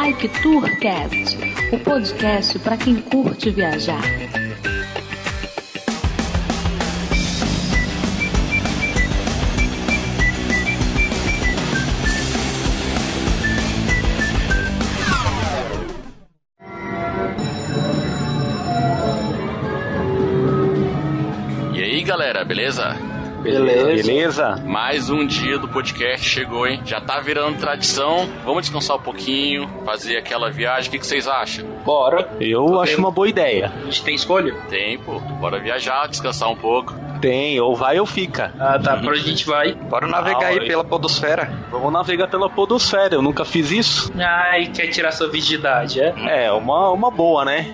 Like Tourcast, o podcast para quem curte viajar. E aí, galera, beleza? Beleza. Mais um dia do podcast chegou, hein? Já tá virando tradição. Vamos descansar um pouquinho, fazer aquela viagem. O que vocês acham? Bora. Eu acho uma boa ideia. A gente tem escolha? Tem, pô. Bora viajar, descansar um pouco. Tem, ou vai ou fica. Ah, tá. Pra onde a gente vai? Bora navegar aí pela podosfera. Vamos navegar pela podosfera, eu nunca fiz isso. Ai, quer tirar sua virgindade, é? É, uma boa, né?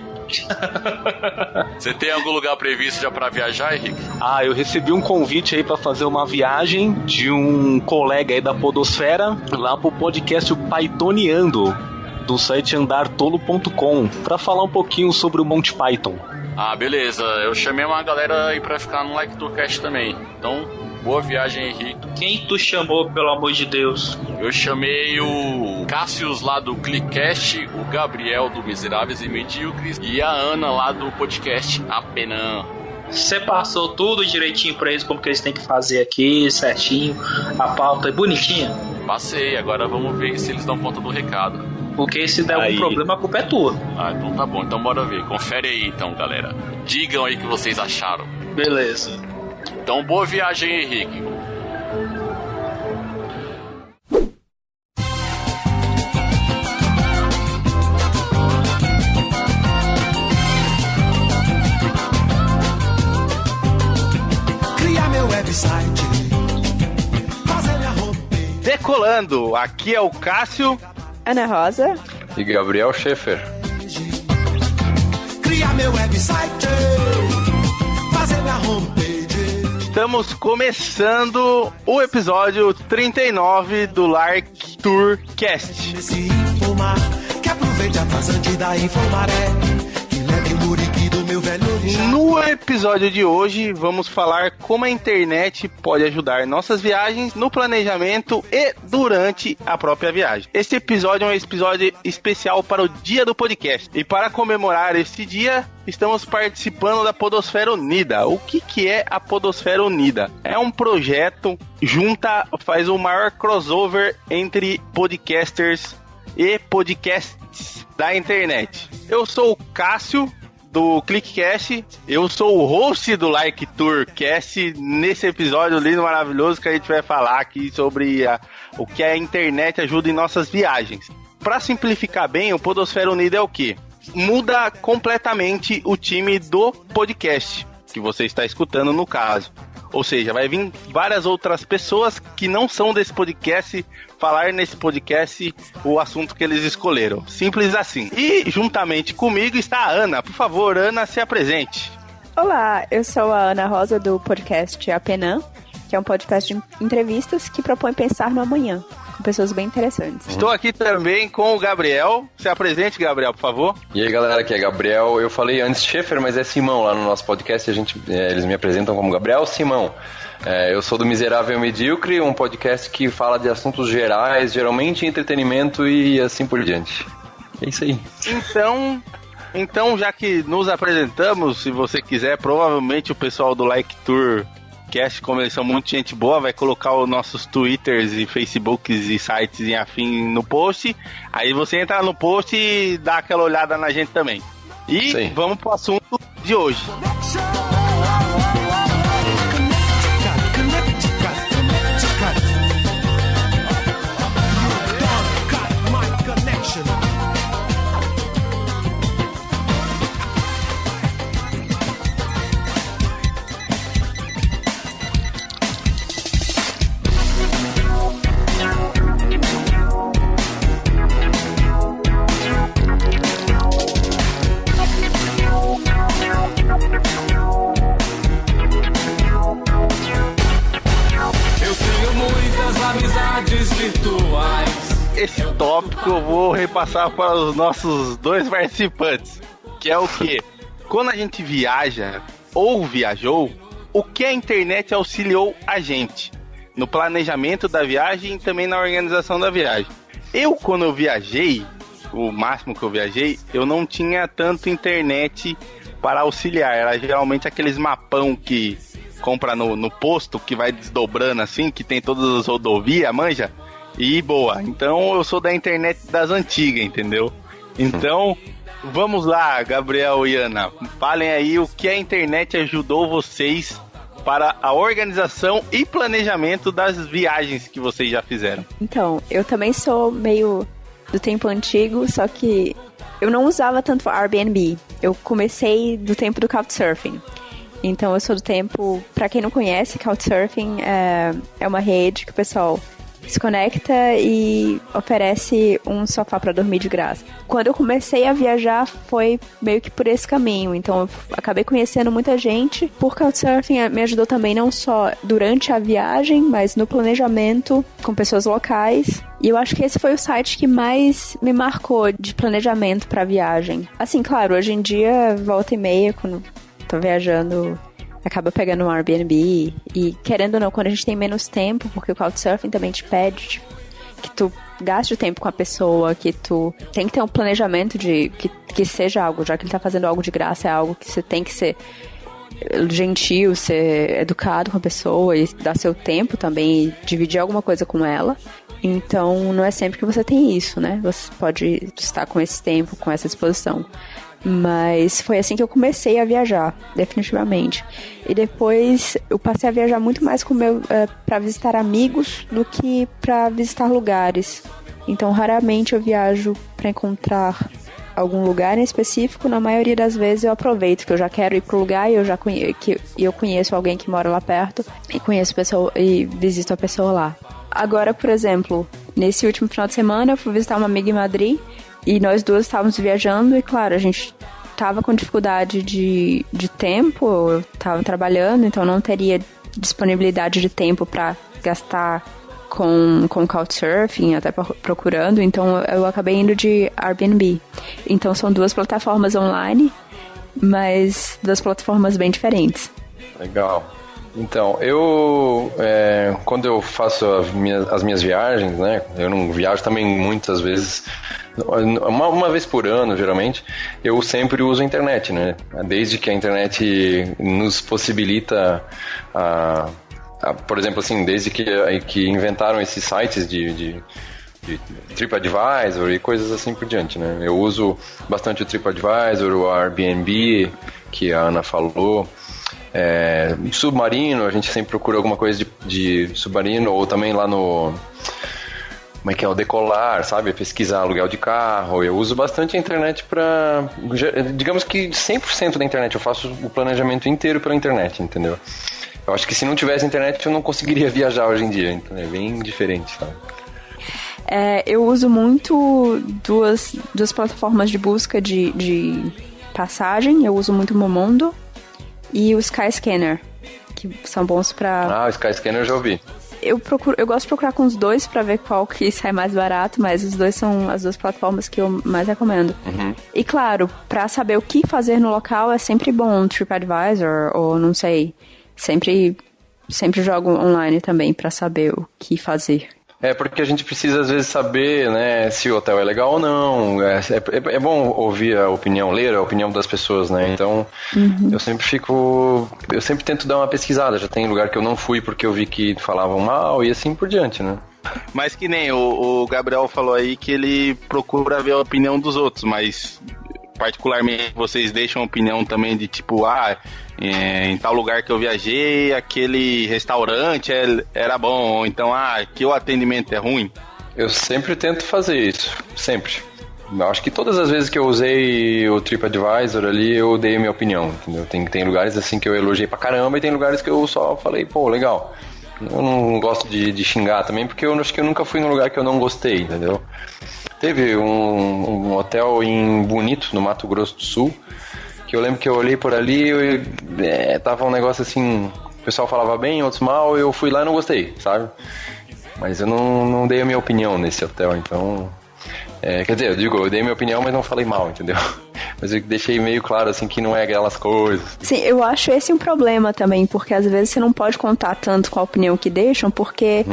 Você tem algum lugar previsto já pra viajar, Henrique? Ah, eu recebi um convite aí pra fazer uma viagem de um colega aí da podosfera lá pro podcast o Pythoniando, do site andartolo.com, pra falar um pouquinho sobre o Monty Python. Ah, beleza. Eu chamei uma galera aí pra ficar no Like Tourcast também. Então, boa viagem, Henrique. Quem tu chamou, pelo amor de Deus? Eu chamei o Cássius lá do Clickcast, o Gabriel do Miseráveis e Medíocres e a Ana lá do podcast Apenas. Você passou tudo direitinho pra eles, como que eles têm que fazer aqui, certinho, a pauta é bonitinha? Passei, agora vamos ver se eles dão conta do recado. Porque se der algum problema, a culpa é tua. Ah, então tá bom, então bora ver. Confere aí então, galera. Digam aí o que vocês acharam. Beleza. Então, boa viagem, Henrique. Criar meu website, fazer minha homepage. Decolando, aqui é o Cássio, Ana Rosa E Gabriel Schaefer. Criar meu website, fazer minha homepage. estamos começando o episódio 39 do Like Tourcast. Se informar, que aproveite a vazante da Infomaré, que leve o muriqui do meu velho orixá. No episódio de hoje vamos falar como a internet pode ajudar nossas viagens no planejamento e durante a própria viagem. Este episódio é um episódio especial para o Dia do Podcast. E para comemorar este dia, estamos participando da Podosfera Unida. O que é a Podosfera Unida? É um projeto faz o maior crossover entre podcasters e podcasts da internet. Eu sou o Cássio do Clickcast, eu sou o host do Like Tourcast. Nesse episódio lindo, maravilhoso, que a gente vai falar aqui sobre o que a internet ajuda em nossas viagens. Para simplificar bem, o Podosfera Unida é o quê? Muda completamente o time do podcast que você está escutando no caso. Ou seja, vai vir várias outras pessoas que não são desse podcast falar nesse podcast o assunto que eles escolheram. Simples assim. E juntamente comigo está a Ana. Por favor, Ana, se apresente. Olá, eu sou a Ana Rosa do podcast Apenas, que é um podcast de entrevistas que propõe pensar no amanhã, com pessoas bem interessantes. Estou aqui também com o Gabriel. Se apresente, Gabriel, por favor. E aí, galera, aqui é Gabriel. Eu falei antes Schaefer, mas é Simão lá no nosso podcast. Eles me apresentam como Gabriel Simão. Eu sou do Miserável e Medíocre, um podcast que fala de assuntos gerais, geralmente entretenimento e assim por diante. É isso aí. Então, já que nos apresentamos, se você quiser, provavelmente o pessoal do Like Tourcast, como eles são muito gente boa, vai colocar os nossos Twitters e Facebooks e sites e afim no post. Aí você entra no post e dá aquela olhada na gente também. E Sim. Vamos pro assunto de hoje. Esse tópico eu vou repassar para os nossos dois participantes, que é o que? Quando a gente viaja ou viajou, o que a internet auxiliou a gente no planejamento da viagem e também na organização da viagem. Eu, quando eu viajei, o máximo que eu viajei, eu não tinha tanto internet para auxiliar. Era geralmente aqueles mapão que compra no posto, que vai desdobrando assim, que tem todas as rodovias, manja? E boa. Então eu sou da internet das antigas, entendeu? Então, vamos lá, Gabriel e Ana. Falem aí o que a internet ajudou vocês para a organização e planejamento das viagens que vocês já fizeram. Então, eu também sou meio do tempo antigo, só que eu não usava tanto Airbnb. Eu comecei do tempo do Couchsurfing. Então, eu sou do tempo... Pra quem não conhece, Couchsurfing é uma rede que o pessoal se conecta e oferece um sofá pra dormir de graça. Quando eu comecei a viajar, foi meio que por esse caminho. Então, eu acabei conhecendo muita gente. Por Couchsurfing, me ajudou também não só durante a viagem, mas no planejamento com pessoas locais. E eu acho que esse foi o site que mais me marcou de planejamento pra viagem. Assim, claro, hoje em dia, volta e meia, quando tô viajando, acaba pegando um Airbnb. E querendo ou não, quando a gente tem menos tempo, porque o Couchsurfing também te pede que tu gaste tempo com a pessoa, que tu tem que ter um planejamento de que seja algo, já que ele tá fazendo algo de graça, é algo que você tem que ser gentil, ser educado com a pessoa e dar seu tempo também e dividir alguma coisa com ela. Então, não é sempre que você tem isso, né? Você pode estar com esse tempo, com essa disposição. Mas foi assim que eu comecei a viajar, definitivamente. E depois eu passei a viajar muito mais para visitar amigos do que para visitar lugares. Então, raramente eu viajo para encontrar algum lugar em específico. Na maioria das vezes eu aproveito que eu já quero ir pro lugar e eu conheço alguém que mora lá perto e conheço a pessoa e visito a pessoa lá. Agora, por exemplo, nesse último final de semana eu fui visitar uma amiga em Madrid. E nós duas estávamos viajando e, claro, a gente estava com dificuldade de tempo, eu estava trabalhando, então não teria disponibilidade de tempo para gastar com Couchsurfing, até procurando, então eu acabei indo de Airbnb. Então são duas plataformas online, mas duas plataformas bem diferentes. Legal. Então, quando eu faço as minhas viagens, né, eu não viajo também muitas vezes, uma vez por ano, geralmente, eu sempre uso a internet, né, desde que a internet nos possibilita, por exemplo, assim, desde que inventaram esses sites de TripAdvisor e coisas assim por diante, né, eu uso bastante o TripAdvisor, o Airbnb, que a Ana falou. Submarino, a gente sempre procura alguma coisa de submarino, ou também lá no... Como é que é? O Decolar, sabe? Pesquisar aluguel de carro. Eu uso bastante a internet para... Digamos que 100% da internet. Eu faço o planejamento inteiro pela internet, entendeu? Eu acho que se não tivesse internet eu não conseguiria viajar hoje em dia. Então é bem diferente, sabe? Eu uso muito duas plataformas de busca de passagem. Eu uso muito o Momondo e o Skyscanner, que são bons pra... o Skyscanner eu já ouvi. Eu gosto de procurar com os dois pra ver qual que sai mais barato, mas os dois são as duas plataformas que eu mais recomendo. Uhum. E claro, pra saber o que fazer no local é sempre bom um TripAdvisor, ou não sei, sempre jogo online também pra saber o que fazer. Porque a gente precisa às vezes saber, né, se o hotel é legal ou não. É bom ouvir a opinião, ler a opinião das pessoas, né? Então, eu sempre tento dar uma pesquisada. Já tem lugar que eu não fui porque eu vi que falavam mal e assim por diante, né? Mas que nem o Gabriel falou aí que ele procura ver a opinião dos outros, mas particularmente vocês deixam opinião também de tipo, em tal lugar que eu viajei, aquele restaurante era bom, ou então, aqui o atendimento é ruim? Eu sempre tento fazer isso, sempre. Eu acho que todas as vezes que eu usei o TripAdvisor ali, eu dei a minha opinião, entendeu? Tem lugares assim que eu elogiei pra caramba e tem lugares que eu só falei, pô, legal. Eu não gosto de xingar também, porque eu acho que eu nunca fui num lugar que eu não gostei, entendeu? Teve um hotel em Bonito, no Mato Grosso do Sul, que eu lembro que eu olhei por ali e tava um negócio assim, o pessoal falava bem, outros mal, eu fui lá e não gostei, sabe? Mas eu não dei a minha opinião nesse hotel, então... quer dizer, eu dei a minha opinião, mas não falei mal, entendeu? Mas eu deixei meio claro, assim, que não é aquelas coisas. Sim, eu acho esse um problema também, porque às vezes você não pode contar tanto com a opinião que deixam, porque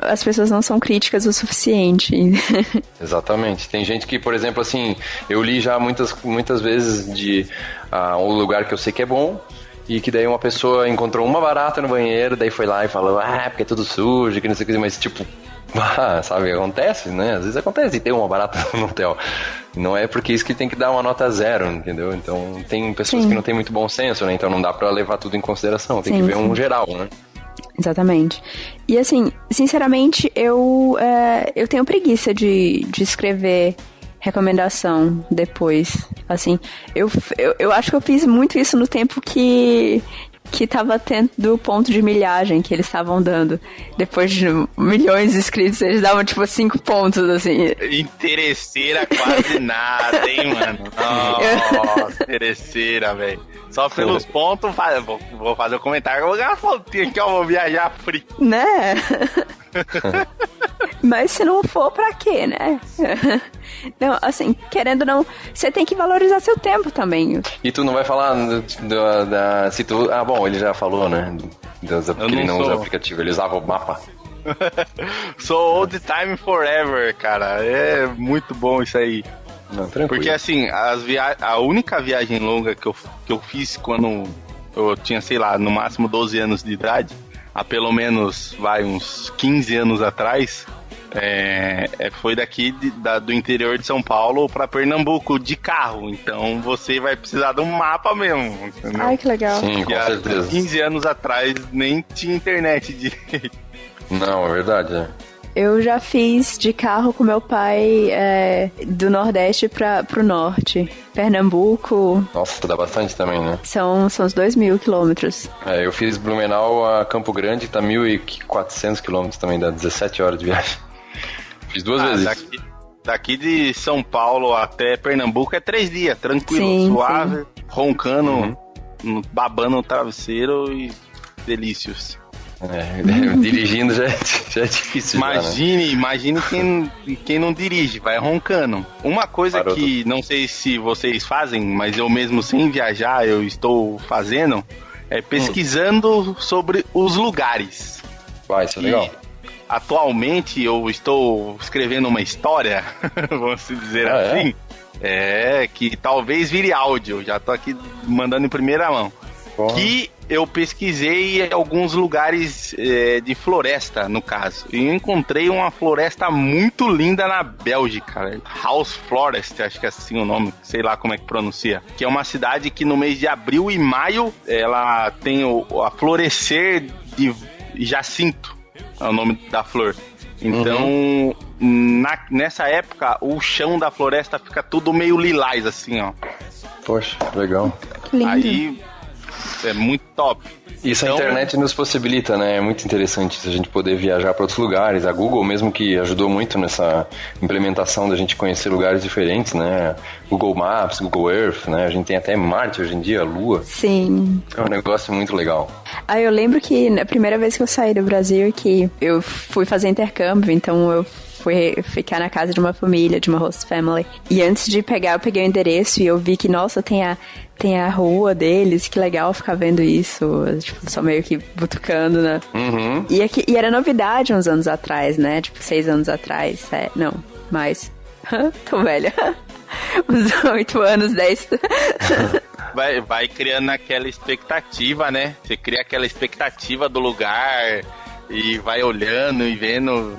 as pessoas não são críticas o suficiente. Exatamente. Tem gente que, por exemplo, assim, eu li já muitas vezes de um lugar que eu sei que é bom, e que daí uma pessoa encontrou uma barata no banheiro, daí foi lá e falou, porque é tudo sujo, que não sei o que, mas tipo... sabe, acontece, né? Às vezes acontece ter uma barata no hotel. Não é porque isso que tem que dar uma nota 0, entendeu? Então tem pessoas que não têm muito bom senso, né? Então não dá pra levar tudo em consideração. Tem que ver um geral, né? Exatamente. E assim, sinceramente, eu tenho preguiça de escrever recomendação depois. Assim, eu acho que eu fiz muito isso no tempo que tava tendo ponto de milhagem que eles estavam dando. Depois de milhões de inscritos, eles davam tipo 5 pontos, assim. Interesseira quase nada, hein, mano? Nossa, interesseira, velho. Só pelos pontos, vou fazer um comentário. Eu vou ganhar pontinho aqui, eu vou viajar free. Né? Mas se não for, pra quê, né? Não, assim, querendo ou não, você tem que valorizar seu tempo também. E tu não vai falar se tu... bom, ele já falou, né? Que ele não usa o aplicativo, ele usava o mapa. Sou old time forever, cara. É muito bom isso aí. Não, tranquilo. Porque assim, a única viagem longa que eu fiz quando eu tinha, sei lá, no máximo 12 anos de idade, há pelo menos, uns 15 anos atrás, foi daqui do interior de São Paulo pra Pernambuco de carro. Então você vai precisar de um mapa mesmo, entendeu? Ai, que legal. Sim, com certeza. 15 anos atrás nem tinha internet direito. Não, é verdade, Eu já fiz de carro com meu pai do Nordeste pro Norte. Pernambuco. Nossa, dá bastante também, né? São uns 2.000 quilômetros. Eu fiz Blumenau a Campo Grande, tá 1.400 quilômetros também, dá 17 horas de viagem. Fiz 2 vezes. Daqui de São Paulo até Pernambuco é 3 dias, tranquilo, sim, suave, sim. Roncando, babando no travesseiro e delícios. Dirigindo já é difícil. Imagine quem não dirige, vai roncando. Uma coisa que não sei se vocês fazem, mas eu mesmo sem viajar, eu estou fazendo, é pesquisando sobre os lugares. Isso é legal. Atualmente eu estou escrevendo uma história, vamos dizer assim, que talvez vire áudio, já tô aqui mandando em primeira mão. Que eu pesquisei alguns lugares de floresta, no caso. E encontrei uma floresta muito linda na Bélgica. House Forest, acho que é assim o nome. Sei lá como é que pronuncia. Que é uma cidade que no mês de abril e maio, ela tem a florescer de jacinto. É o nome da flor. Então, nessa época, o chão da floresta fica tudo meio lilás, assim, ó. Poxa, legal. Que lindo. Aí... é muito top. Isso então, a internet nos possibilita, né? É muito interessante a gente poder viajar para outros lugares. A Google mesmo que ajudou muito nessa implementação da gente conhecer lugares diferentes, né? Google Maps, Google Earth, né? A gente tem até Marte hoje em dia, Lua. Sim. É um negócio muito legal. Eu lembro que na primeira vez que eu saí do Brasil, que eu fui fazer intercâmbio, então eu fui ficar na casa de uma família, de uma host family. E antes de pegar, eu peguei o endereço e eu vi que, nossa, tem a rua deles, que legal ficar vendo isso. Tipo, só meio que butucando, né? Uhum. E era novidade uns anos atrás, né? Tipo, 6 anos atrás. Não, mais. Tô velha. Uns 8 anos, 10. Vai criando aquela expectativa, né? Você cria aquela expectativa do lugar... e vai olhando e vendo,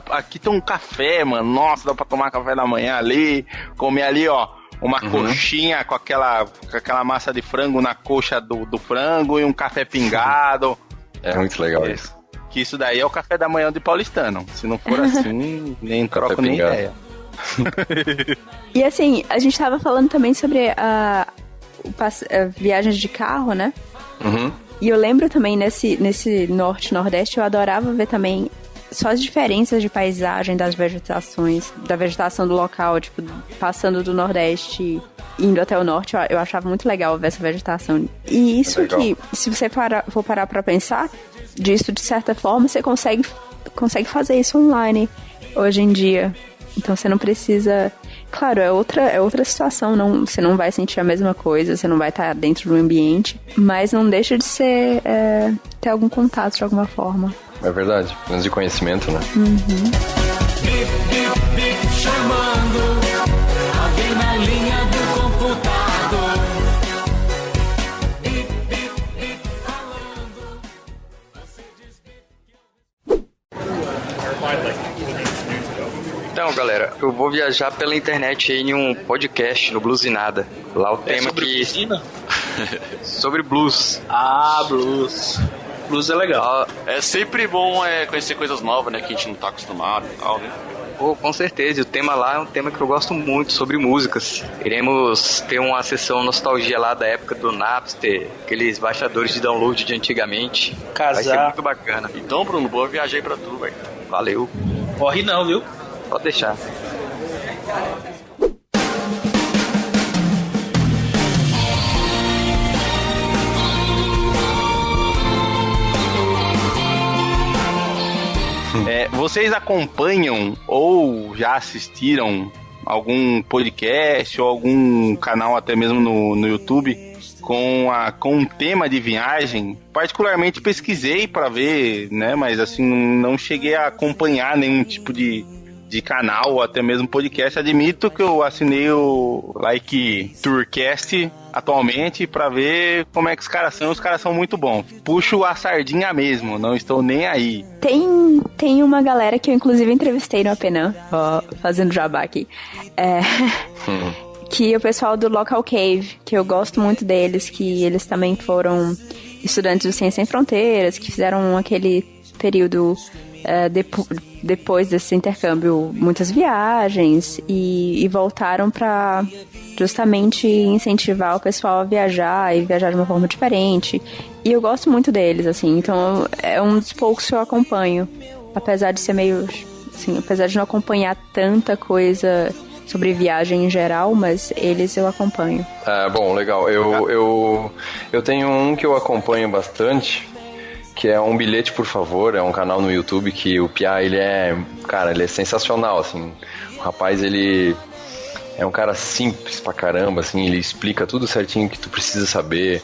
aqui tem um café, mano, nossa, dá pra tomar café da manhã ali, comer ali, ó, uma coxinha com aquela massa de frango na coxa do frango e um café pingado. É muito legal isso. Que isso daí é o café da manhã de paulistano. Se não for assim, nem troco nem ideia. E assim, a gente tava falando também sobre viagens de carro, né? Uhum. E eu lembro também, nesse norte-nordeste, eu adorava ver também só as diferenças de paisagem das vegetações, da vegetação do local, tipo, passando do nordeste, indo até o norte, eu achava muito legal ver essa vegetação. E isso que, se você for parar pra pensar, disso, de certa forma, você consegue fazer isso online, hoje em dia. Então você não precisa... Claro, é outra situação, você não vai sentir a mesma coisa, você não vai estar dentro do ambiente, mas não deixa de ser ter algum contato de alguma forma. É verdade, menos de conhecimento, né? Chamando alguém na linha do computador. Então, galera, eu vou viajar pela internet aí em um podcast no Bluesinada. Lá o tema sobre que... piscina? sobre blues. Ah, blues. Blues é legal. É sempre bom conhecer coisas novas, né? Que a gente não tá acostumado e tal, né? Oh, com certeza, e o tema lá é um tema que eu gosto muito, sobre músicas. Iremos ter uma sessão nostalgia lá da época do Napster, aqueles baixadores de download de antigamente. Vai ser muito bacana. Então, Bruno, boa viagem aí pra tu, velho. Valeu. Corre não, viu? Pode deixar. Vocês acompanham ou já assistiram algum podcast ou algum canal até mesmo no YouTube com um tema de viagem? Particularmente pesquisei para ver, né? Mas assim, não cheguei a acompanhar nenhum tipo de canal ou até mesmo podcast. Admito que eu assinei o Like Tourcast atualmente para ver como é que os caras são muito bons. Puxo a sardinha mesmo, não estou nem aí. Tem uma galera que eu inclusive entrevistei no Apenan, fazendo jabá aqui, que é o pessoal do Local Cave, que eu gosto muito deles, que eles também foram estudantes do Ciência Sem Fronteiras, que fizeram aquele período depois desse intercâmbio, muitas viagens e voltaram para justamente incentivar o pessoal a viajar e viajar de uma forma diferente. E eu gosto muito deles, assim, então é um dos poucos que eu acompanho, apesar de ser meio, assim, apesar de não acompanhar tanta coisa sobre viagem em geral, mas eles eu acompanho. Bom, legal. Eu tenho um que eu acompanho bastante, que é Um Bilhete, por Favor. É um canal no YouTube que o Piá, ele é sensacional, assim. O rapaz, ele é um cara simples pra caramba, assim, ele explica tudo certinho que tu precisa saber.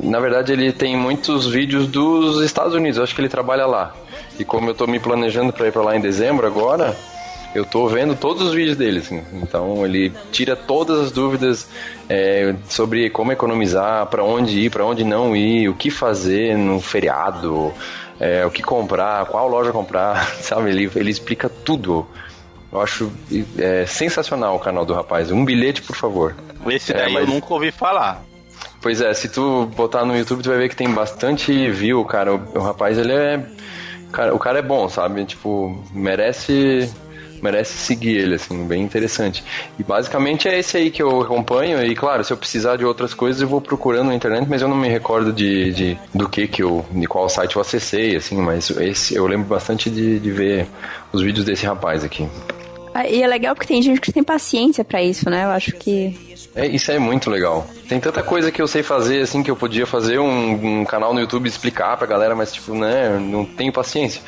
Na verdade, ele tem muitos vídeos dos Estados Unidos, eu acho que ele trabalha lá. E como eu tô me planejando pra ir pra lá em dezembro agora, eu tô vendo todos os vídeos dele, assim. Então ele tira todas as dúvidas sobre como economizar, pra onde ir, pra onde não ir, o que fazer no feriado, o que comprar, qual loja comprar, sabe? Ele explica tudo. Eu acho sensacional o canal do rapaz. Um Bilhete, por favor. Esse daí eu nunca ouvi falar. Pois é, se tu botar no YouTube, tu vai ver que tem bastante view, cara. O rapaz, ele é... o cara é bom, sabe? Tipo, merece seguir ele, assim, bem interessante. E basicamente é esse aí que eu acompanho. E claro, se eu precisar de outras coisas, eu vou procurando na internet, mas eu não me recordo de qual site eu acessei, assim, mas esse eu lembro bastante de ver os vídeos desse rapaz aqui. E é legal porque tem gente que tem paciência pra isso, né? Eu acho que... Isso é muito legal. Tem tanta coisa que eu sei fazer, assim, que eu podia fazer um canal no YouTube explicar pra galera, mas, tipo, né, não tenho paciência.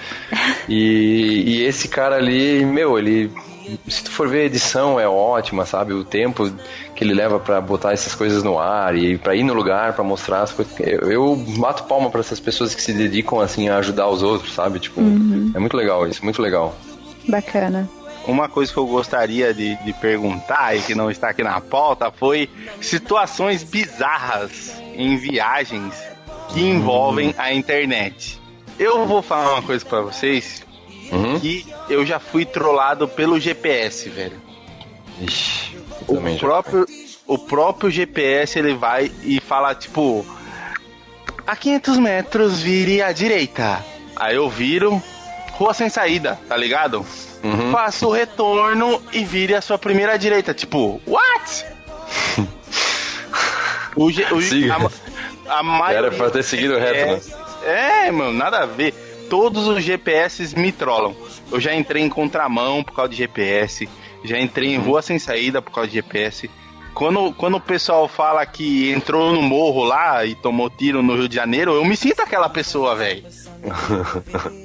E esse cara ali, ele... Se tu for ver a edição, é ótima, sabe? O tempo que ele leva pra botar essas coisas no ar e pra ir no lugar, pra mostrar as coisas. Eu mato palma pra essas pessoas que se dedicam, assim, a ajudar os outros, sabe? Tipo, é muito legal isso, muito legal. Bacana. Uma coisa que eu gostaria de perguntar e que não está aqui na pauta foi situações bizarras em viagens que envolvem a internet. Eu vou falar uma coisa pra vocês, que eu já fui trollado pelo GPS, velho. Ixi, o próprio GPS, ele vai e fala, tipo, a 500 metros vire à direita. Aí eu viro, rua sem saída, tá ligado? Faça o retorno e vire a sua primeira direita. Tipo, what? a maioria... Era pra ter seguido reto, né? Mano, nada a ver. Todos os GPS me trollam. Eu já entrei em contramão por causa de GPS. Já entrei em rua sem saída por causa de GPS. quando o pessoal fala que entrou no morro lá e tomou tiro no Rio de Janeiro, eu me sinto aquela pessoa, velho.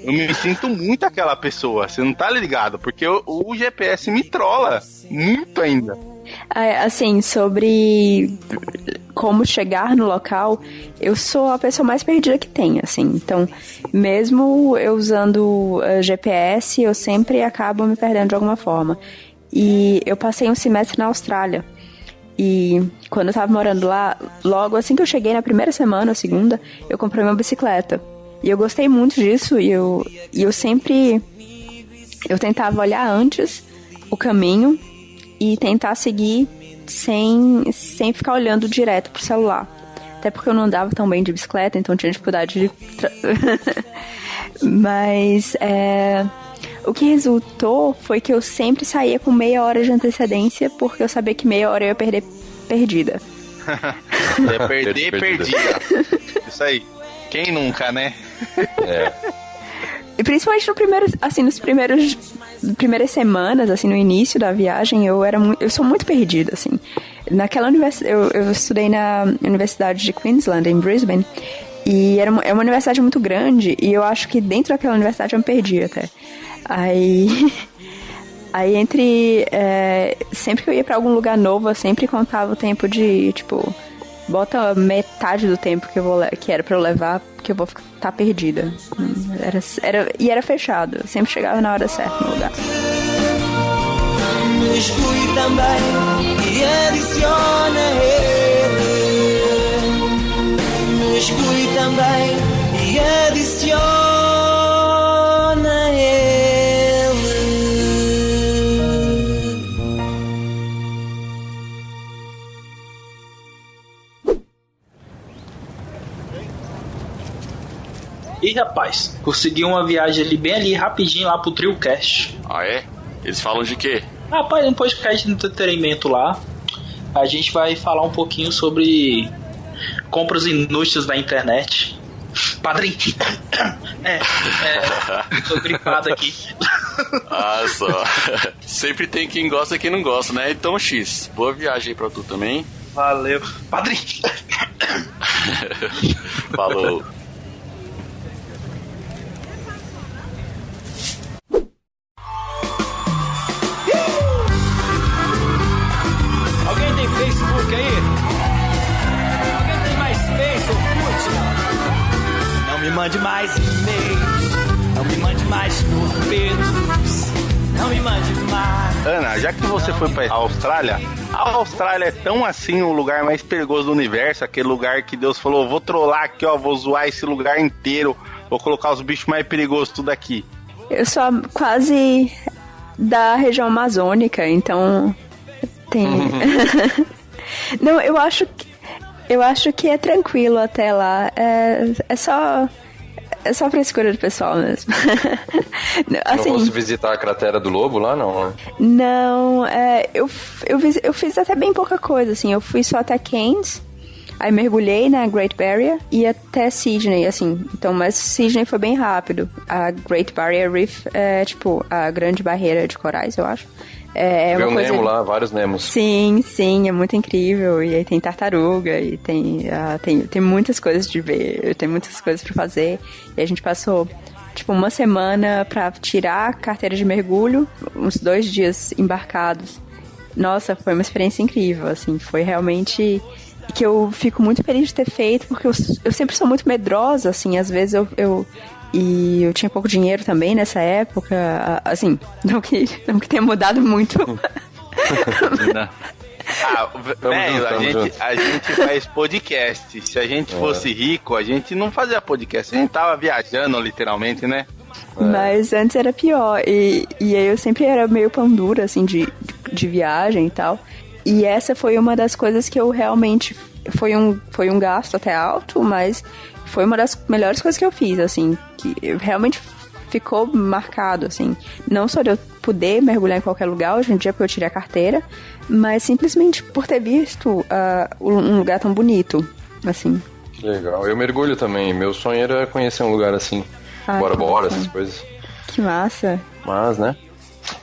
Eu me sinto muito aquela pessoa, você não tá ligado? Porque o GPS me trola muito ainda. Assim, sobre como chegar no local, eu sou a pessoa mais perdida que tem, assim. Então, mesmo eu usando GPS, eu sempre acabo me perdendo de alguma forma. E eu passei um semestre na Austrália. E quando eu tava morando lá, logo assim que eu cheguei na primeira semana, ou segunda, eu comprei uma bicicleta. E eu gostei muito disso, e eu sempre... Eu tentava olhar antes o caminho e tentar seguir sem ficar olhando direto pro celular. Até porque eu não andava tão bem de bicicleta, então tinha dificuldade de... Mas o que resultou foi que eu sempre saía com meia hora de antecedência, porque eu sabia que meia hora eu ia perder perdida. Ia perder perdida. Isso aí. Quem nunca, né? E principalmente nos primeiras semanas, assim, no início da viagem, eu sou muito perdida, assim. Naquela universidade, eu estudei na Universidade de Queensland, em Brisbane, e é uma universidade muito grande, e eu acho que dentro daquela universidade eu me perdi até. Aí sempre que eu ia pra algum lugar novo, eu sempre contava o tempo de, tipo, bota metade do tempo que era pra eu levar, que eu vou estar perdida. Era fechado, eu sempre chegava na hora certa no lugar. Exclui também e adiciona ele. Exclui também e adiciona ele. E rapaz, consegui uma viagem bem ali, rapidinho, lá pro TrioCast. Ah, é? Eles falam de quê? Rapaz, um podcast de entretenimento lá. A gente vai falar um pouquinho sobre compras inúteis na internet. Padrinho! Tô gripado aqui. Ah, só. Sempre tem quem gosta e quem não gosta, né? Então, X, boa viagem aí pra tu também. Valeu. Padrinho! Falou. Alguém tem Facebook aí? Alguém tem mais Face ou Curte? Não me mande mais e-mails. Não me mande mais torpedos. Não me mande mais. Ana, já que você foi pra Austrália, a Austrália é tão assim o lugar mais perigoso do universo, aquele lugar que Deus falou, vou trollar aqui, ó, vou zoar esse lugar inteiro, vou colocar os bichos mais perigosos tudo aqui. Eu sou quase da região amazônica, então tem... Não, eu acho que é tranquilo até lá. É só frescura do pessoal mesmo. Assim, não fosse visitar a cratera do Lobo lá, não? Não, eu fiz até bem pouca coisa, assim. Eu fui só até Cairns, aí mergulhei na Great Barrier e até Sydney, assim. Então, mas Sydney foi bem rápido. A Great Barrier Reef é, tipo, a grande barreira de corais, eu acho. Viu o Nemo lá, vários Nemos. Sim, é muito incrível. E aí tem tartaruga, e tem muitas coisas de ver, tem muitas coisas pra fazer. E a gente passou, tipo, uma semana pra tirar a carteira de mergulho, uns 2 dias embarcados. Nossa, foi uma experiência incrível, assim, foi realmente... que eu fico muito feliz de ter feito, porque eu sempre sou muito medrosa, assim, às vezes eu tinha pouco dinheiro também nessa época, assim, não que tenha mudado muito. Velho, a gente faz podcast. Se a gente fosse rico, a gente não fazia podcast. A gente tava viajando, literalmente, né? Mas antes era pior. E aí eu sempre era meio pão dura, assim, de viagem e tal. E essa foi uma das coisas que eu realmente... Foi um gasto até alto, mas foi uma das melhores coisas que eu fiz, assim. Que realmente ficou marcado, assim. Não só de eu poder mergulhar em qualquer lugar, hoje em dia porque eu tirei a carteira, mas simplesmente por ter visto um lugar tão bonito, assim. Legal. Eu mergulho também. Meu sonho era conhecer um lugar assim. Bora, essas coisas. Que massa. Mas, né?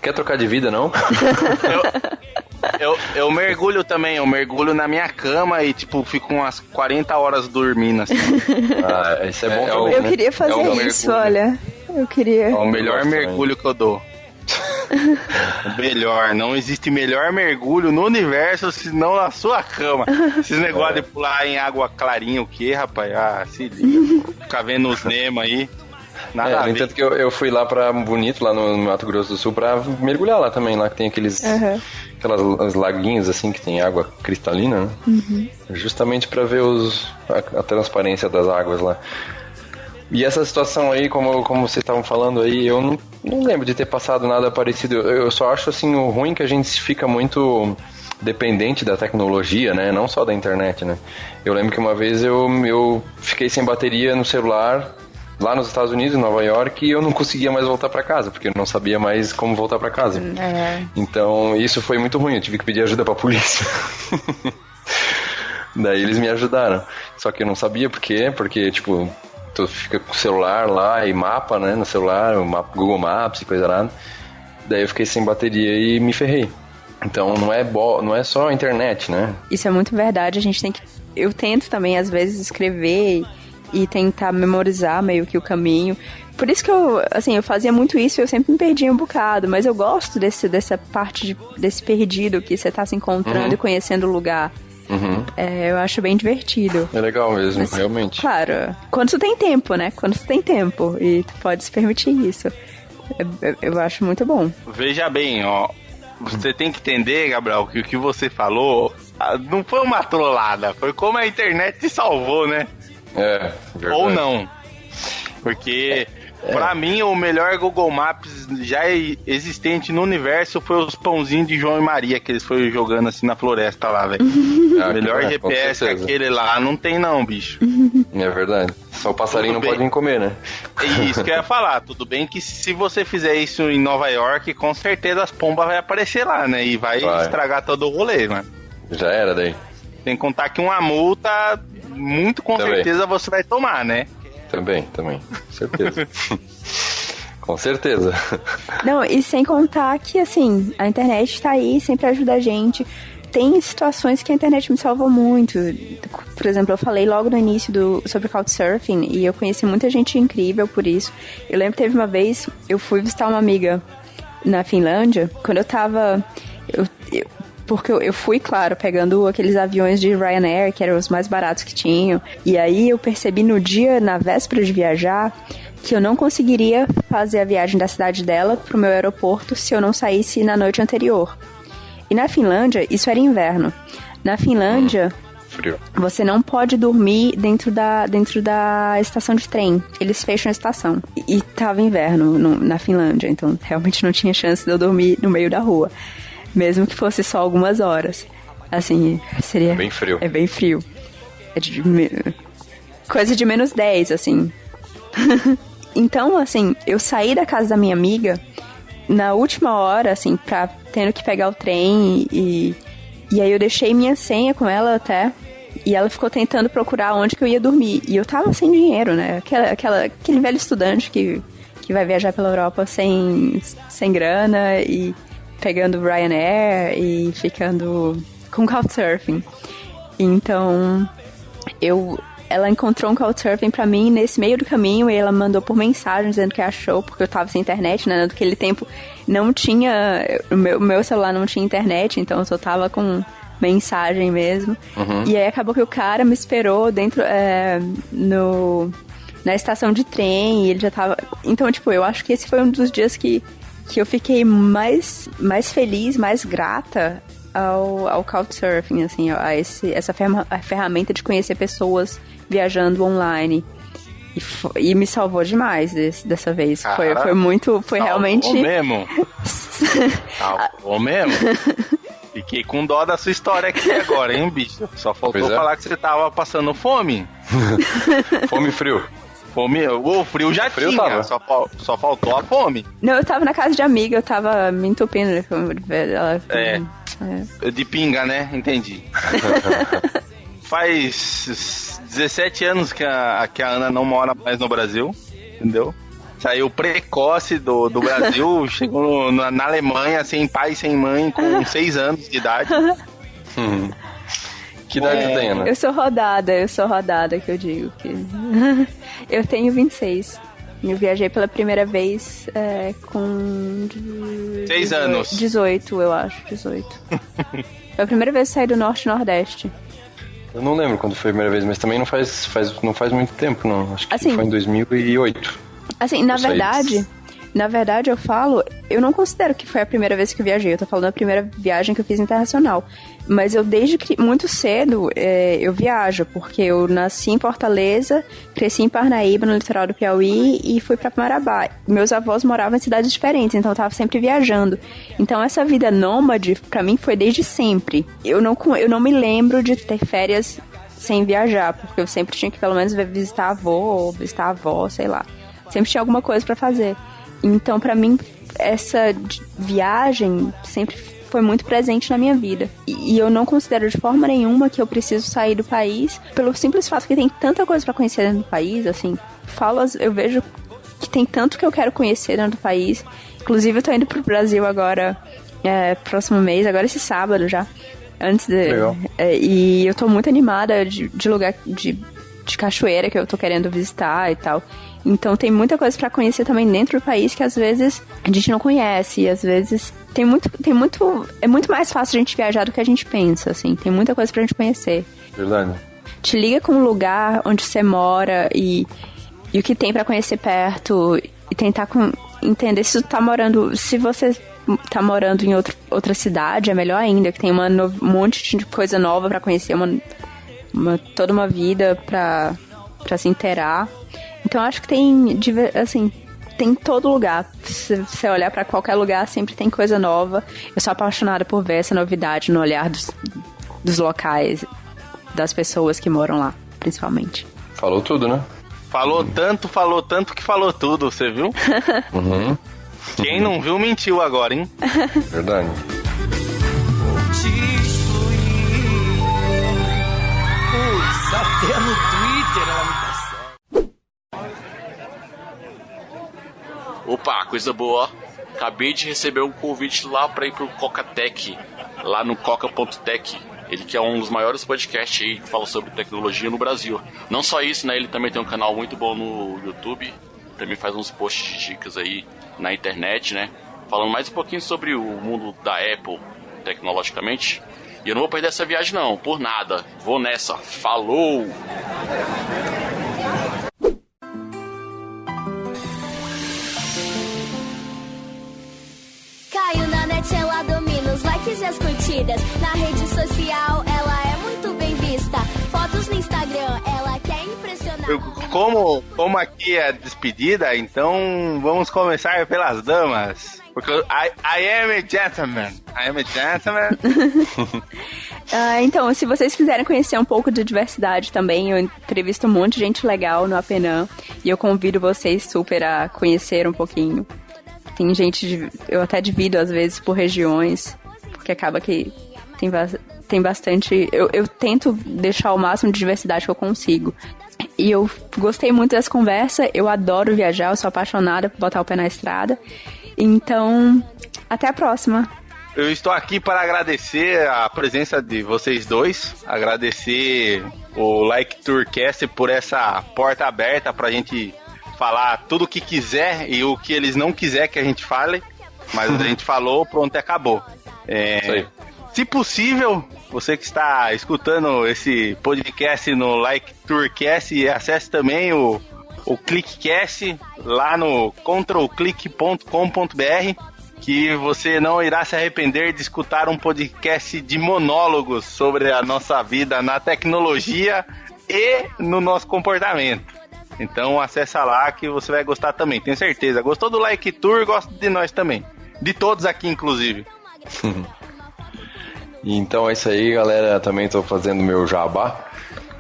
Quer trocar de vida, não? Eu mergulho também, eu mergulho na minha cama e, tipo, fico umas 40 horas dormindo, assim. Isso é bom também, eu queria fazer isso, olha. Eu queria. É o melhor mergulho que eu dou. O melhor, não existe melhor mergulho no universo senão na sua cama. Esses negócios de pular em água clarinha, o que, rapaz? Se liga. Ficar vendo os Nemo aí. Nada a ver. No entanto que eu fui lá pra Bonito, lá no Mato Grosso do Sul, pra mergulhar lá também, lá que tem aqueles laguinhos assim, que tem água cristalina, né? Uhum. Justamente pra ver a transparência das águas lá. E essa situação aí, como vocês estavam falando aí, eu não lembro de ter passado nada parecido. Eu só acho assim, o ruim que a gente fica muito dependente da tecnologia, né? Não só da internet, né? Eu lembro que uma vez eu fiquei sem bateria no celular lá nos Estados Unidos, em Nova York, e eu não conseguia mais voltar pra casa, porque eu não sabia mais como voltar pra casa. Então, isso foi muito ruim, eu tive que pedir ajuda pra polícia. Daí eles me ajudaram. Só que eu não sabia por quê, porque, tipo, tu fica com o celular lá e mapa, né, no celular, Google Maps e coisa nada. Daí eu fiquei sem bateria e me ferrei. Então não é só a internet, né? Isso é muito verdade, a gente tem que... Eu tento também, às vezes, escrever e tentar memorizar meio que o caminho. Por isso que eu fazia muito isso e eu sempre me perdia um bocado, mas eu gosto dessa parte desse perdido que você tá se encontrando e conhecendo o lugar. Eu acho bem divertido. É legal mesmo, mas, realmente. Claro, quando tu tem tempo, né? Quando tu tem tempo e tu pode se permitir isso. Eu acho muito bom. Veja bem, ó. Você tem que entender, Gabriel, que o que você falou não foi uma trollada, foi como a internet te salvou, né? Verdade. Ou não. Porque, pra mim, o melhor Google Maps já existente no universo foi os pãozinhos de João e Maria, que eles foram jogando assim na floresta lá, velho. O melhor GPS que aquele lá não tem não, bicho. É verdade. Só o passarinho não pode comer, né? É isso que eu ia falar. Tudo bem que se você fizer isso em Nova York, com certeza as pombas vai aparecer lá, né? E vai estragar todo o rolê, mano. Já era daí. Tem que contar que uma multa, muito com certeza você vai tomar, né? Também, certeza. Com certeza. Não, e sem contar que, assim, a internet tá aí, sempre ajuda a gente. Tem situações que a internet me salvou muito. Por exemplo, eu falei logo no início sobre Couchsurfing e eu conheci muita gente incrível por isso. Eu lembro que teve uma vez, eu fui visitar uma amiga na Finlândia, quando eu tava... Porque eu fui, claro, pegando aqueles aviões de Ryanair, que eram os mais baratos que tinham. E aí eu percebi na véspera de viajar, que eu não conseguiria fazer a viagem da cidade dela pro meu aeroporto se eu não saísse na noite anterior. E na Finlândia, isso era inverno. Na Finlândia, frio. Você não pode dormir dentro da estação de trem. Eles fecham a estação. E tava inverno na Finlândia, então realmente não tinha chance de eu dormir no meio da rua. Mesmo que fosse só algumas horas. Assim, seria... Bem frio. É bem frio. Coisa de menos 10, assim. Então, assim, eu saí da casa da minha amiga na última hora, assim, tendo que pegar o trem e aí eu deixei minha senha com ela até, e ela ficou tentando procurar onde que eu ia dormir. E eu tava sem dinheiro, né? Aquele velho estudante que vai viajar pela Europa sem grana e pegando Ryanair e ficando com Couchsurfing. Então, ela encontrou um Couchsurfing pra mim nesse meio do caminho e ela mandou por mensagem dizendo que achou, porque eu tava sem internet, né? Naquele tempo não tinha... O meu celular não tinha internet, então eu só tava com mensagem mesmo. E aí acabou que o cara me esperou dentro... na estação de trem e ele já tava... Então, tipo, eu acho que esse foi um dos dias que eu fiquei mais feliz, mais grata ao Couchsurfing, assim, a essa ferramenta de conhecer pessoas viajando online. E me salvou demais dessa vez. Cara, foi muito... Foi realmente... Mesmo. Salvou mesmo. Fiquei com dó da sua história aqui agora, hein, bicho? Só faltou falar que você tava passando fome. Fome e frio. O frio já tinha, só faltou a fome. Não, eu tava na casa de amiga, eu tava me entupindo. De pinga, né? Entendi. Faz 17 anos que a Ana não mora mais no Brasil, entendeu? Saiu precoce do Brasil, chegou na Alemanha, sem pai, sem mãe, com 6 anos de idade. Que idade você tem, Ana? Eu sou rodada, que eu digo. Que... eu tenho 26. Eu viajei pela primeira vez com... 6 anos. 18, eu acho, 18. Foi a primeira vez que saí do Norte e Nordeste. Eu não lembro quando foi a primeira vez, mas também não faz muito tempo, não. Acho que assim, foi em 2008. Assim, na verdade eu falo, eu não considero que foi a primeira vez que eu viajei, eu tô falando da primeira viagem que eu fiz internacional. Mas eu desde muito cedo eu viajo, porque eu nasci em Fortaleza, cresci em Parnaíba, no litoral do Piauí, e fui pra Marabá. Meus avós moravam em cidades diferentes, então eu tava sempre viajando. Então essa vida nômade, pra mim, foi desde sempre. Eu não me lembro de ter férias sem viajar, porque eu sempre tinha que pelo menos visitar avô, ou visitar a avó, sei lá. Sempre tinha alguma coisa pra fazer. Então, pra mim, essa viagem sempre foi muito presente na minha vida. E eu não considero de forma nenhuma que eu preciso sair do país, pelo simples fato que tem tanta coisa pra conhecer dentro do país, assim. Eu vejo que tem tanto que eu quero conhecer dentro do país. Inclusive, eu tô indo pro Brasil agora, próximo mês, agora esse sábado já. Legal. E eu tô muito animada de lugar de cachoeira que eu tô querendo visitar e tal. Então tem muita coisa pra conhecer também dentro do país que às vezes a gente não conhece. E às vezes é muito mais fácil a gente viajar do que a gente pensa, assim. Tem muita coisa pra gente conhecer. Verdade. Te liga com o lugar onde você mora e o que tem pra conhecer perto. E tentar entender se você tá morando em outra cidade, é melhor ainda, que tem um monte de coisa nova pra conhecer, toda uma vida pra se inteirar. Então acho que tem em todo lugar. Se você olhar pra qualquer lugar, sempre tem coisa nova. Eu sou apaixonada por ver essa novidade no olhar dos locais, das pessoas que moram lá, principalmente. Falou tudo, né? Falou tanto que falou tudo, você viu? Uhum. Quem não viu, mentiu agora, hein? Verdade. Putz, até no Twitter ela me dá certo. Opa, coisa boa. Acabei de receber um convite lá pra ir pro Coca-Tech, lá no coca.tech. Ele que é um dos maiores podcasts aí que fala sobre tecnologia no Brasil. Não só isso, né? Ele também tem um canal muito bom no YouTube. Também faz uns posts de dicas aí na internet, né? Falando mais um pouquinho sobre o mundo da Apple, tecnologicamente. E eu não vou perder essa viagem não, por nada. Vou nessa. Falou! Caio na net, ela domina os likes e as curtidas. Na rede social, ela é muito bem vista. Fotos no Instagram, ela quer impressionar. Como aqui é despedida, então vamos começar pelas damas. Porque I am a gentleman. Então, se vocês quiserem conhecer um pouco de diversidade também, eu entrevisto um monte de gente legal no Apenan. E eu convido vocês super a conhecer um pouquinho. Tem gente, eu até divido às vezes por regiões, porque acaba que tem bastante... Eu tento deixar o máximo de diversidade que eu consigo. E eu gostei muito dessa conversa, eu adoro viajar, eu sou apaixonada por botar o pé na estrada. Então, até a próxima. Eu estou aqui para agradecer a presença de vocês dois, agradecer o Like Tourcast por essa porta aberta pra gente falar tudo o que quiser e o que eles não quiser que a gente fale, mas a gente falou, pronto, e acabou. Se possível, você que está escutando esse podcast no Like Tourcast, acesse também o ClickCast lá no controlclick.com.br, que você não irá se arrepender de escutar um podcast de monólogos sobre a nossa vida na tecnologia e no nosso comportamento. Então acessa lá que você vai gostar também, tenho certeza. Gostou do Like Tour, gosta de nós também. De todos aqui, inclusive. Então é isso aí, galera. Também estou fazendo meu jabá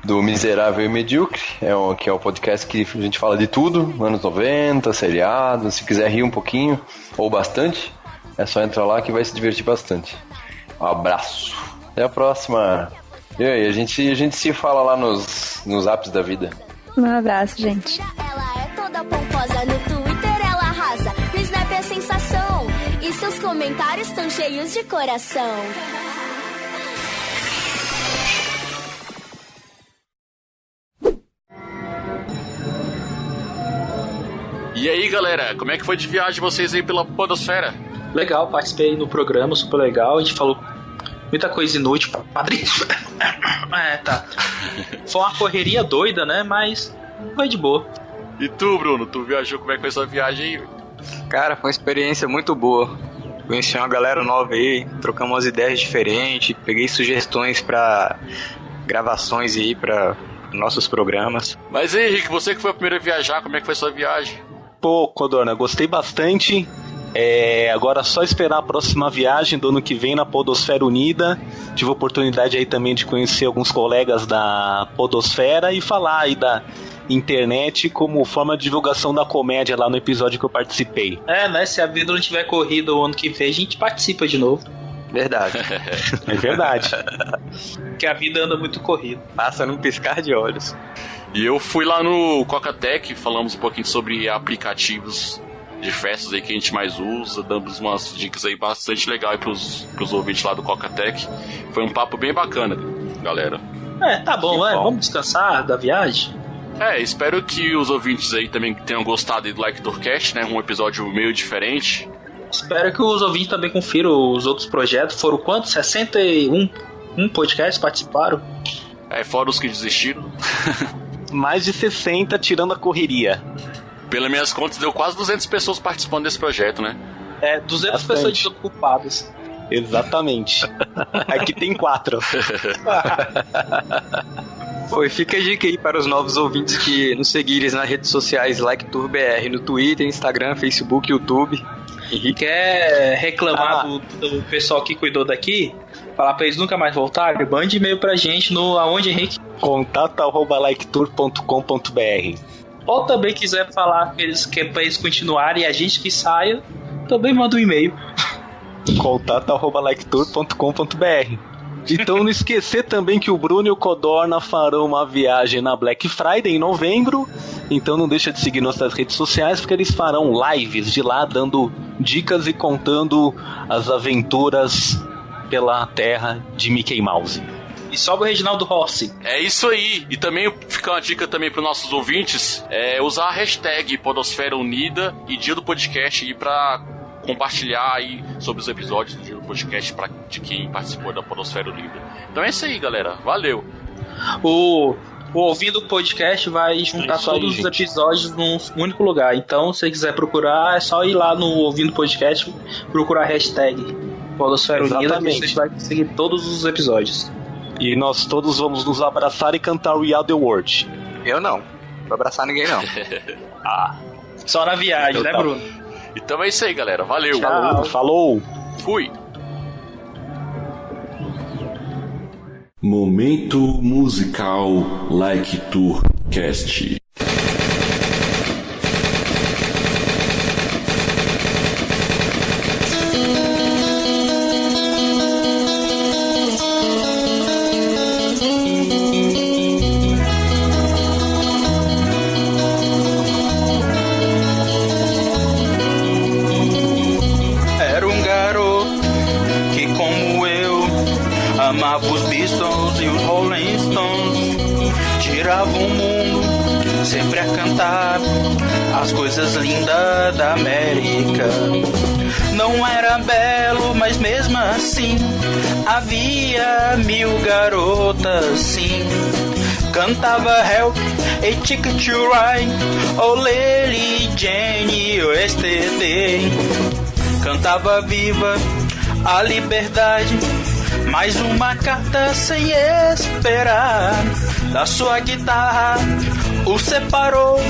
do Miserável e Medíocre, que é um podcast que a gente fala de tudo, anos 90, seriados. Se quiser rir um pouquinho ou bastante, é só entrar lá que vai se divertir bastante. Um abraço, até a próxima. E aí, a gente se fala lá nos apps da vida. Um abraço, gente. Ela é toda pomposa no Twitter. comentários tão cheios de coração. E aí, galera, como é que foi de viagem vocês aí pela podosfera? Legal, participei no programa, super legal. A gente falou muita coisa inútil. Padrinho. Tá. Foi uma correria doida, né? Mas foi de boa. E tu, Bruno, tu viajou, como é que foi sua viagem aí? Cara, foi uma experiência muito boa. Conheci uma galera nova aí, trocamos umas ideias diferentes, peguei sugestões pra gravações aí pra nossos programas. Mas aí, Henrique, você que foi o primeiro a viajar, como é que foi sua viagem? Pô, Codorna, gostei bastante. Agora é só esperar a próxima viagem do ano que vem na Podosfera Unida. Tive a oportunidade aí também de conhecer alguns colegas da Podosfera e falar aí da internet como forma de divulgação da comédia lá no episódio que eu participei. Né? Se a vida não tiver corrida o ano que vem, a gente participa de novo. Verdade. É verdade. Porque a vida anda muito corrida. Passa num piscar de olhos. E eu fui lá no Cocatec, falamos um pouquinho sobre aplicativos de festas aí que a gente mais usa, damos umas dicas aí bastante legais pros ouvintes lá do Cocatec. Foi um papo bem bacana, galera. Tá bom, vamos descansar da viagem? Espero que os ouvintes aí também tenham gostado do Like Tourcast, né? Um episódio meio diferente. Espero que os ouvintes também confiram os outros projetos. Foram quantos? 61 podcasts participaram? Fora os que desistiram. Mais de 60, tirando a correria. Pelas minhas contas, deu quase 200 pessoas participando desse projeto, né? 200 bastante. pessoas desocupadas. Exatamente. Aqui tem 4. Foi, fica a dica aí para os novos ouvintes que nos seguirem nas redes sociais LikeTourBR, no Twitter, Instagram, Facebook, YouTube. Henrique quer reclamar do pessoal que cuidou daqui? Falar pra eles nunca mais voltarem? Mande e-mail pra gente no aonde, Henrique? contato@liketour.com.br. Ou também quiser falar que é pra eles continuarem e a gente que saia, também manda um e-mail. contato@liketour.com.br. Então não esquecer também que o Bruno e o Codorna farão uma viagem na Black Friday em novembro. Então não deixa de seguir nossas redes sociais, porque eles farão lives de lá, dando dicas e contando as aventuras pela terra de Mickey Mouse. E sobe o Reginaldo Rossi. É isso aí. E também fica uma dica também para os nossos ouvintes, usar a hashtag Podosfera Unida e Dia do Podcast aí para compartilhar aí sobre os episódios do Dia do Podcast de quem participou da Podosfera Unida. Então é isso aí, galera. Valeu. O Ouvindo o Podcast vai juntar todos os episódios num único lugar. Então, se você quiser procurar, é só ir lá no Ouvindo o Podcast, procurar a hashtag Podosfera Unida, que você vai conseguir todos os episódios. E nós todos vamos nos abraçar e cantar We Are The World. Eu não. Não vou abraçar ninguém, não. Só na viagem, né, Bruno? Então é isso aí, galera. Valeu. Tchau. Falou. Fui. Momento musical Like Tourcast. Era um garoto que, como eu, amava os Beatles e os Rolling Stones. Girava o mundo, sempre a cantar as coisas lindas da América. Não era belo, mas mesmo assim havia 1000 garotas, sim. Cantava Help, A Ticket to Ride, Oh Lady Jane, Yesterday. Cantava Viva a Liberdade, mais uma carta sem esperar. Da sua guitarra o separou,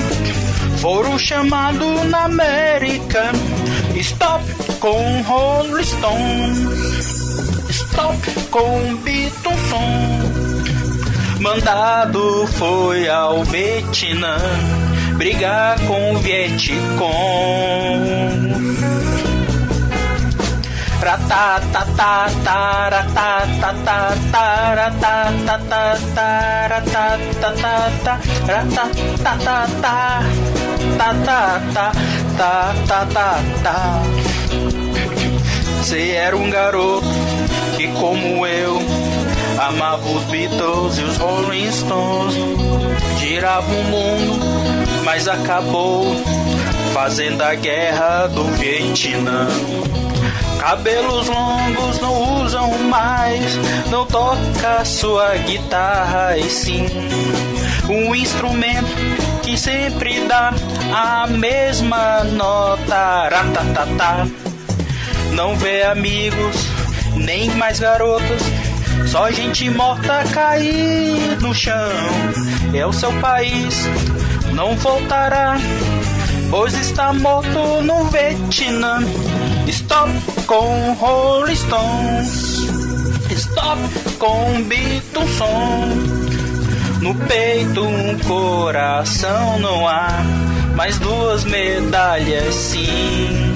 foro chamado na América. Stop com Rolling Stones, stop com Beatles. Mandado foi ao Vietnã brigar com o Vietcong. Você era um garoto que, como eu, amava os Beatles e os Rolling Stones. Girava o mundo, mas acabou fazendo a guerra do Vietnã. Cabelos longos não usam mais, não toca sua guitarra e sim um instrumento que sempre dá a mesma nota. Ratatata. Não vê amigos, nem mais garotas, só gente morta cair no chão. É o seu país, não voltará, pois está morto no Vietnã. Stop com Rolling Stones, stop com Beatles. No peito um coração não há, mas 2 medalhas sim.